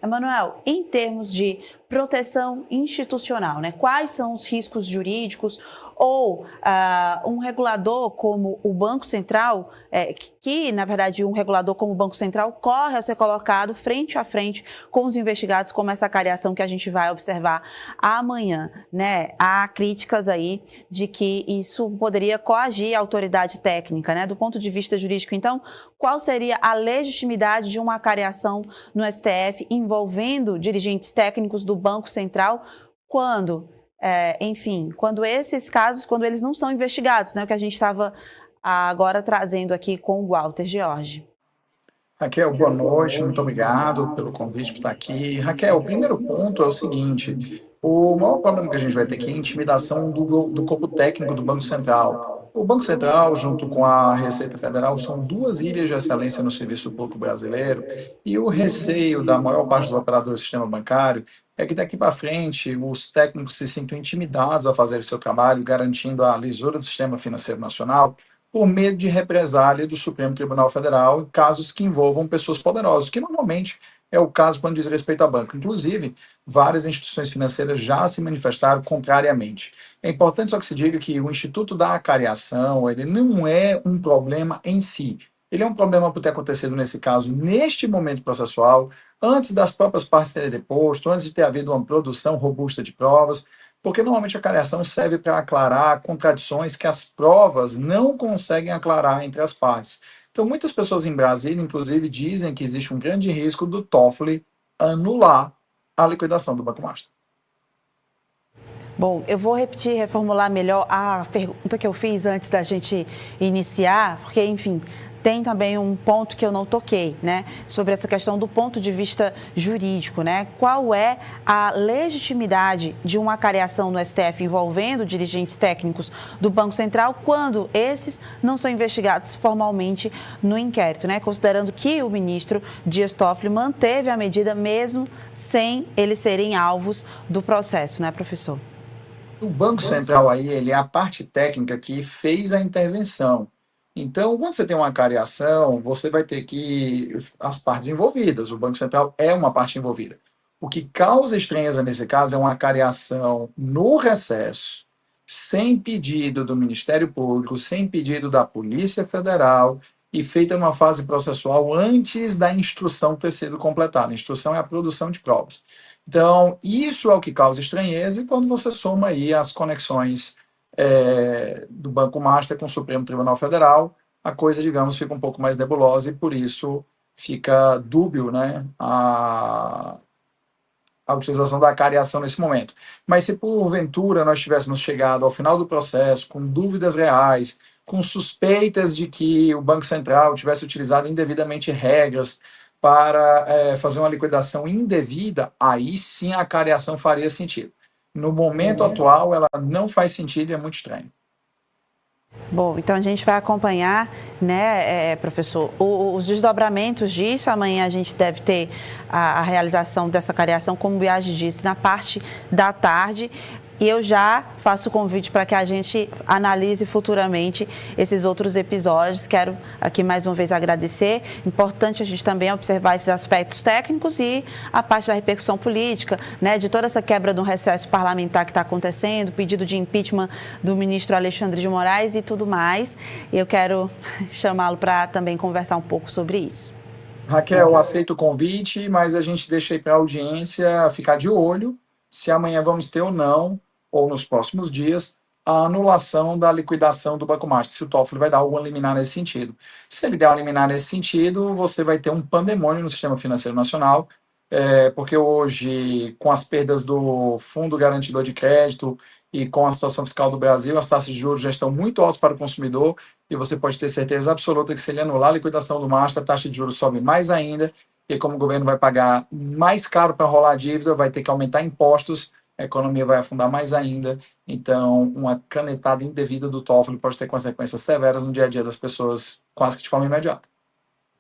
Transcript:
Emanuel, em termos de proteção institucional, né, quais são os riscos jurídicos ou um regulador como o Banco Central, que na verdade um regulador como o Banco Central corre a ser colocado frente a frente com os investigados, como essa cariação que a gente vai observar amanhã, né? Há críticas aí de que isso poderia coagir a autoridade técnica, né? Do ponto de vista jurídico, então, qual seria a legitimidade de uma cariação no STF envolvendo dirigentes técnicos do Banco Central quando quando esses casos, quando eles não são investigados, né? O que a gente estava agora trazendo aqui com o Walter George. Raquel, boa noite, muito obrigado pelo convite por estar aqui. Raquel, o primeiro ponto é o seguinte: o maior problema que a gente vai ter aqui é a intimidação do corpo técnico do Banco Central. O Banco Central, junto com a Receita Federal, são duas ilhas de excelência no serviço público brasileiro, e o receio da maior parte dos operadores do sistema bancário é que daqui para frente os técnicos se sintam intimidados a fazer o seu trabalho, garantindo a lisura do sistema financeiro nacional, por medo de represália do Supremo Tribunal Federal em casos que envolvam pessoas poderosas, que normalmente é o caso quando diz respeito a banco. Inclusive, várias instituições financeiras já se manifestaram contrariamente. É importante só que se diga que o Instituto da Acariação, ele não é um problema em si. Ele é um problema por ter acontecido nesse caso, neste momento processual, antes das próprias partes terem deposto, antes de ter havido uma produção robusta de provas, porque normalmente a cariação serve para aclarar contradições que as provas não conseguem aclarar entre as partes. Então, muitas pessoas em Brasília, inclusive, dizem que existe um grande risco do Toffoli anular a liquidação do Banco Master. Bom, eu vou repetir, reformular melhor a pergunta que eu fiz antes da gente iniciar, porque, enfim, tem também um ponto que eu não toquei, né, sobre essa questão do ponto de vista jurídico, né? Qual é a legitimidade de uma cariação no STF envolvendo dirigentes técnicos do Banco Central quando esses não são investigados formalmente no inquérito, né? Considerando que o ministro Dias Toffoli manteve a medida mesmo sem eles serem alvos do processo, né, professor? O Banco Central aí, ele é a parte técnica que fez a intervenção. Então, quando você tem uma cariação, você vai ter que as partes envolvidas. O Banco Central é uma parte envolvida. O que causa estranheza nesse caso é uma cariação no recesso, sem pedido do Ministério Público, sem pedido da Polícia Federal e feita numa fase processual antes da instrução ter sido completada. A instrução é a produção de provas. Então, isso é o que causa estranheza, e quando você soma aí as conexões do Banco Master com o Supremo Tribunal Federal, a coisa, digamos, fica um pouco mais nebulosa, e por isso fica dúbio, né, a utilização da cariação nesse momento. Mas se porventura nós tivéssemos chegado ao final do processo com dúvidas reais, com suspeitas de que o Banco Central tivesse utilizado indevidamente regras para fazer uma liquidação indevida, aí sim a cariação faria sentido. No momento atual, ela não faz sentido e é muito estranho. Bom, então a gente vai acompanhar, né, professor, os desdobramentos disso. Amanhã a gente deve ter a realização dessa cariação, como o Biagi disse, na parte da tarde. E eu já faço o convite para que a gente analise futuramente esses outros episódios. Quero aqui mais uma vez agradecer. Importante a gente também observar esses aspectos técnicos e a parte da repercussão política, né, de toda essa quebra do recesso parlamentar que está acontecendo, pedido de impeachment do ministro Alexandre de Moraes e tudo mais. Eu quero chamá-lo para também conversar um pouco sobre isso. Raquel, aceito o convite, mas a gente deixa aí para a audiência ficar de olho se amanhã vamos ter ou não, ou nos próximos dias, a anulação da liquidação do Banco Master, se o Toffoli vai dar algum liminar nesse sentido. Se ele der um liminar nesse sentido, você vai ter um pandemônio no sistema financeiro nacional, porque hoje, com as perdas do Fundo Garantidor de Crédito e com a situação fiscal do Brasil, as taxas de juros já estão muito altas para o consumidor, e você pode ter certeza absoluta que se ele anular a liquidação do Master, a taxa de juros sobe mais ainda, e como o governo vai pagar mais caro para rolar a dívida, vai ter que aumentar impostos, a economia vai afundar mais ainda. Então, uma canetada indevida do Toffoli pode ter consequências severas no dia a dia das pessoas, quase que de forma imediata.